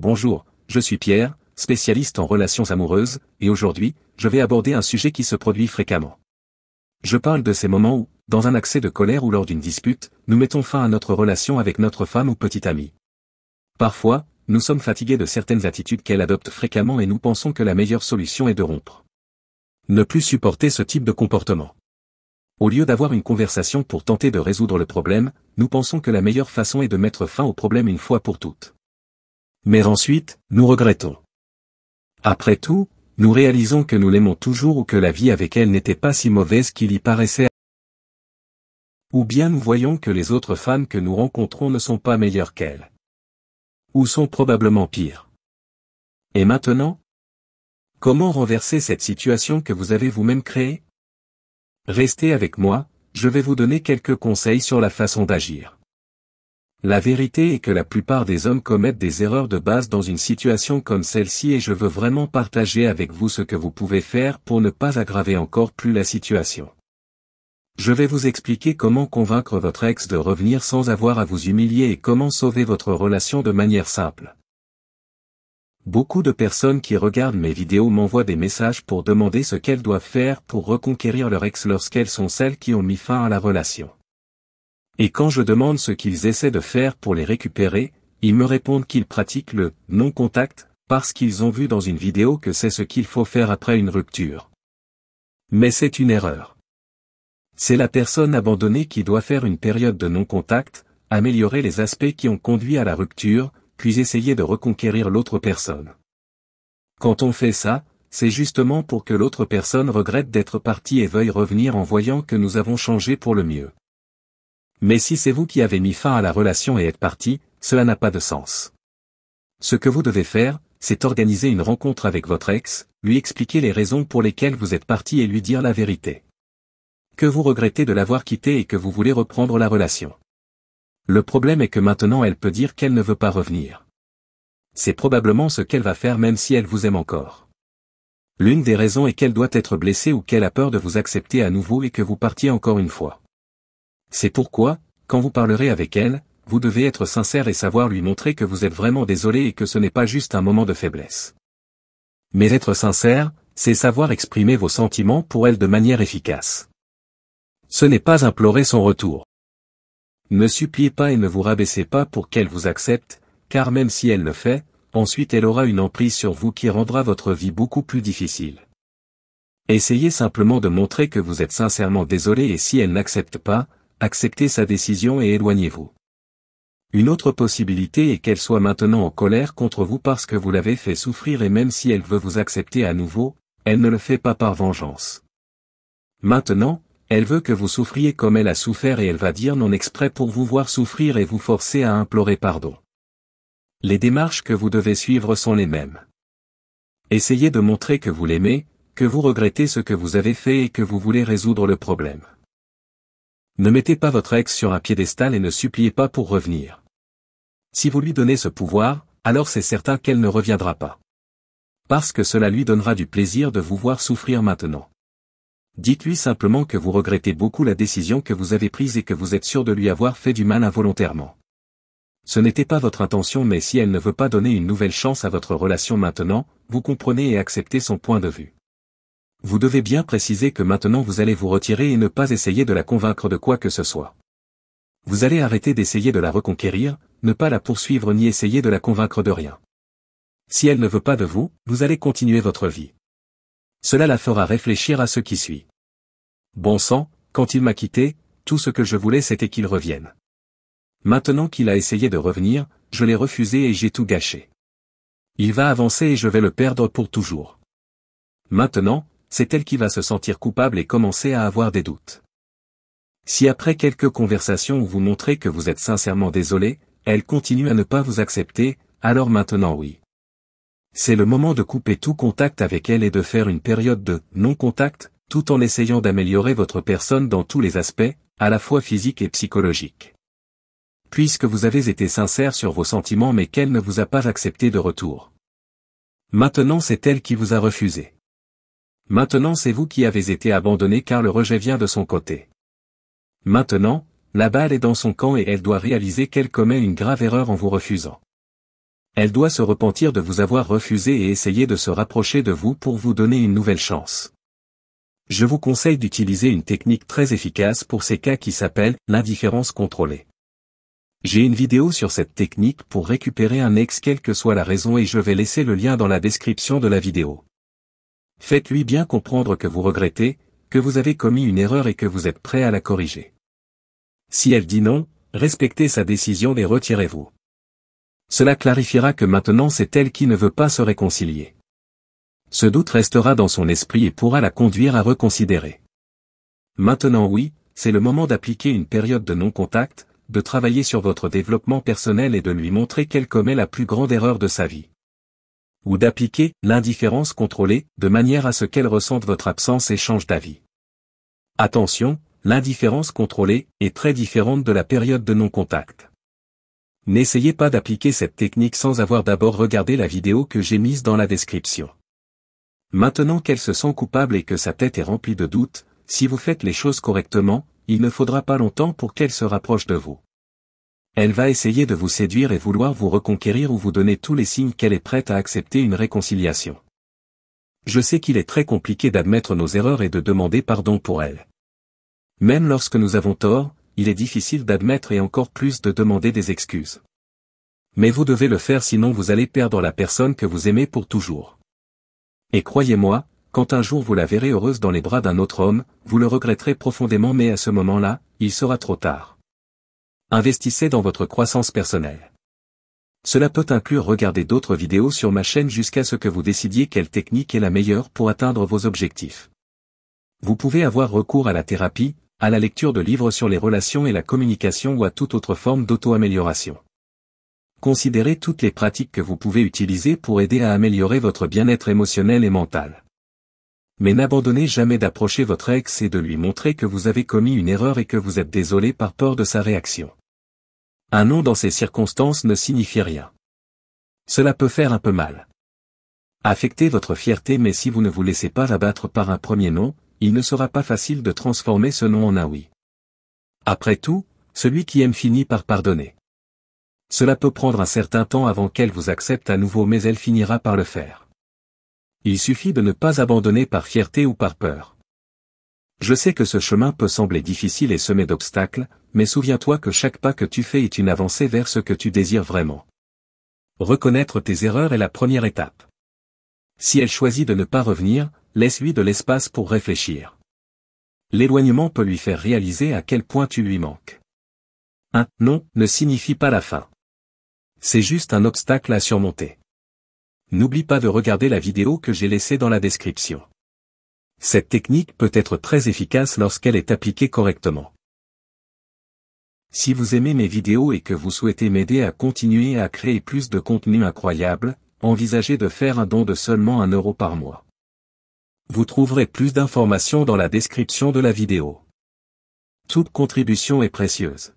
Bonjour, je suis Pierre, spécialiste en relations amoureuses, et aujourd'hui, je vais aborder un sujet qui se produit fréquemment. Je parle de ces moments où, dans un accès de colère ou lors d'une dispute, nous mettons fin à notre relation avec notre femme ou petite amie. Parfois, nous sommes fatigués de certaines attitudes qu'elle adopte fréquemment et nous pensons que la meilleure solution est de rompre. Ne plus supporter ce type de comportement. Au lieu d'avoir une conversation pour tenter de résoudre le problème, nous pensons que la meilleure façon est de mettre fin au problème une fois pour toutes. Mais ensuite, nous regrettons. Après tout, nous réalisons que nous l'aimons toujours ou que la vie avec elle n'était pas si mauvaise qu'il y paraissait. Ou bien nous voyons que les autres femmes que nous rencontrons ne sont pas meilleures qu'elle. Ou sont probablement pires. Et maintenant? Comment renverser cette situation que vous avez vous-même créée? Restez avec moi, je vais vous donner quelques conseils sur la façon d'agir. La vérité est que la plupart des hommes commettent des erreurs de base dans une situation comme celle-ci et je veux vraiment partager avec vous ce que vous pouvez faire pour ne pas aggraver encore plus la situation. Je vais vous expliquer comment convaincre votre ex de revenir sans avoir à vous humilier et comment sauver votre relation de manière simple. Beaucoup de personnes qui regardent mes vidéos m'envoient des messages pour demander ce qu'elles doivent faire pour reconquérir leur ex lorsqu'elles sont celles qui ont mis fin à la relation. Et quand je demande ce qu'ils essaient de faire pour les récupérer, ils me répondent qu'ils pratiquent le non-contact, parce qu'ils ont vu dans une vidéo que c'est ce qu'il faut faire après une rupture. Mais c'est une erreur. C'est la personne abandonnée qui doit faire une période de non-contact, améliorer les aspects qui ont conduit à la rupture, puis essayer de reconquérir l'autre personne. Quand on fait ça, c'est justement pour que l'autre personne regrette d'être partie et veuille revenir en voyant que nous avons changé pour le mieux. Mais si c'est vous qui avez mis fin à la relation et êtes parti, cela n'a pas de sens. Ce que vous devez faire, c'est organiser une rencontre avec votre ex, lui expliquer les raisons pour lesquelles vous êtes parti et lui dire la vérité. Que vous regrettez de l'avoir quitté et que vous voulez reprendre la relation. Le problème est que maintenant elle peut dire qu'elle ne veut pas revenir. C'est probablement ce qu'elle va faire même si elle vous aime encore. L'une des raisons est qu'elle doit être blessée ou qu'elle a peur de vous accepter à nouveau et que vous partiez encore une fois. C'est pourquoi, quand vous parlerez avec elle, vous devez être sincère et savoir lui montrer que vous êtes vraiment désolé et que ce n'est pas juste un moment de faiblesse. Mais être sincère, c'est savoir exprimer vos sentiments pour elle de manière efficace. Ce n'est pas implorer son retour. Ne suppliez pas et ne vous rabaissez pas pour qu'elle vous accepte, car même si elle le fait, ensuite elle aura une emprise sur vous qui rendra votre vie beaucoup plus difficile. Essayez simplement de montrer que vous êtes sincèrement désolé et si elle n'accepte pas, acceptez sa décision et éloignez-vous. Une autre possibilité est qu'elle soit maintenant en colère contre vous parce que vous l'avez fait souffrir et même si elle veut vous accepter à nouveau, elle ne le fait pas par vengeance. Maintenant, elle veut que vous souffriez comme elle a souffert et elle va dire non exprès pour vous voir souffrir et vous forcer à implorer pardon. Les démarches que vous devez suivre sont les mêmes. Essayez de montrer que vous l'aimez, que vous regrettez ce que vous avez fait et que vous voulez résoudre le problème. Ne mettez pas votre ex sur un piédestal et ne suppliez pas pour revenir. Si vous lui donnez ce pouvoir, alors c'est certain qu'elle ne reviendra pas. Parce que cela lui donnera du plaisir de vous voir souffrir maintenant. Dites-lui simplement que vous regrettez beaucoup la décision que vous avez prise et que vous êtes sûr de lui avoir fait du mal involontairement. Ce n'était pas votre intention mais si elle ne veut pas donner une nouvelle chance à votre relation maintenant, vous comprenez et acceptez son point de vue. Vous devez bien préciser que maintenant vous allez vous retirer et ne pas essayer de la convaincre de quoi que ce soit. Vous allez arrêter d'essayer de la reconquérir, ne pas la poursuivre ni essayer de la convaincre de rien. Si elle ne veut pas de vous, vous allez continuer votre vie. Cela la fera réfléchir à ce qui suit. Bon sang, quand il m'a quitté, tout ce que je voulais c'était qu'il revienne. Maintenant qu'il a essayé de revenir, je l'ai refusé et j'ai tout gâché. Il va avancer et je vais le perdre pour toujours. Maintenant, c'est elle qui va se sentir coupable et commencer à avoir des doutes. Si après quelques conversations où vous montrez que vous êtes sincèrement désolé, elle continue à ne pas vous accepter, alors maintenant oui. C'est le moment de couper tout contact avec elle et de faire une période de non-contact, tout en essayant d'améliorer votre personne dans tous les aspects, à la fois physiques et psychologiques. Puisque vous avez été sincère sur vos sentiments mais qu'elle ne vous a pas accepté de retour. Maintenant c'est elle qui vous a refusé. Maintenant c'est vous qui avez été abandonné car le rejet vient de son côté. Maintenant, la balle est dans son camp et elle doit réaliser qu'elle commet une grave erreur en vous refusant. Elle doit se repentir de vous avoir refusé et essayer de se rapprocher de vous pour vous donner une nouvelle chance. Je vous conseille d'utiliser une technique très efficace pour ces cas qui s'appelle l'indifférence contrôlée. J'ai une vidéo sur cette technique pour récupérer un ex quelle que soit la raison et je vais laisser le lien dans la description de la vidéo. Faites-lui bien comprendre que vous regrettez, que vous avez commis une erreur et que vous êtes prêt à la corriger. Si elle dit non, respectez sa décision et retirez-vous. Cela clarifiera que maintenant c'est elle qui ne veut pas se réconcilier. Ce doute restera dans son esprit et pourra la conduire à reconsidérer. Maintenant oui, c'est le moment d'appliquer une période de non-contact, de travailler sur votre développement personnel et de lui montrer qu'elle commet la plus grande erreur de sa vie. Ou d'appliquer l'indifférence contrôlée, de manière à ce qu'elle ressente votre absence et change d'avis. Attention, l'indifférence contrôlée est très différente de la période de non-contact. N'essayez pas d'appliquer cette technique sans avoir d'abord regardé la vidéo que j'ai mise dans la description. Maintenant qu'elle se sent coupable et que sa tête est remplie de doutes, si vous faites les choses correctement, il ne faudra pas longtemps pour qu'elle se rapproche de vous. Elle va essayer de vous séduire et vouloir vous reconquérir ou vous donner tous les signes qu'elle est prête à accepter une réconciliation. Je sais qu'il est très compliqué d'admettre nos erreurs et de demander pardon pour elles. Même lorsque nous avons tort, il est difficile d'admettre et encore plus de demander des excuses. Mais vous devez le faire sinon vous allez perdre la personne que vous aimez pour toujours. Et croyez-moi, quand un jour vous la verrez heureuse dans les bras d'un autre homme, vous le regretterez profondément mais à ce moment-là, il sera trop tard. Investissez dans votre croissance personnelle. Cela peut inclure regarder d'autres vidéos sur ma chaîne jusqu'à ce que vous décidiez quelle technique est la meilleure pour atteindre vos objectifs. Vous pouvez avoir recours à la thérapie, à la lecture de livres sur les relations et la communication ou à toute autre forme d'auto-amélioration. Considérez toutes les pratiques que vous pouvez utiliser pour aider à améliorer votre bien-être émotionnel et mental. Mais n'abandonnez jamais d'approcher votre ex et de lui montrer que vous avez commis une erreur et que vous êtes désolé par peur de sa réaction. Un non dans ces circonstances ne signifie rien. Cela peut faire un peu mal. Affecter votre fierté mais si vous ne vous laissez pas abattre par un premier non, il ne sera pas facile de transformer ce non en un oui. Après tout, celui qui aime finit par pardonner. Cela peut prendre un certain temps avant qu'elle vous accepte à nouveau mais elle finira par le faire. Il suffit de ne pas abandonner par fierté ou par peur. Je sais que ce chemin peut sembler difficile et semé d'obstacles, mais souviens-toi que chaque pas que tu fais est une avancée vers ce que tu désires vraiment. Reconnaître tes erreurs est la première étape. Si elle choisit de ne pas revenir, laisse-lui de l'espace pour réfléchir. L'éloignement peut lui faire réaliser à quel point tu lui manques. Un non ne signifie pas la fin. C'est juste un obstacle à surmonter. N'oublie pas de regarder la vidéo que j'ai laissée dans la description. Cette technique peut être très efficace lorsqu'elle est appliquée correctement. Si vous aimez mes vidéos et que vous souhaitez m'aider à continuer à créer plus de contenu incroyable, envisagez de faire un don de seulement 1 € par mois. Vous trouverez plus d'informations dans la description de la vidéo. Toute contribution est précieuse.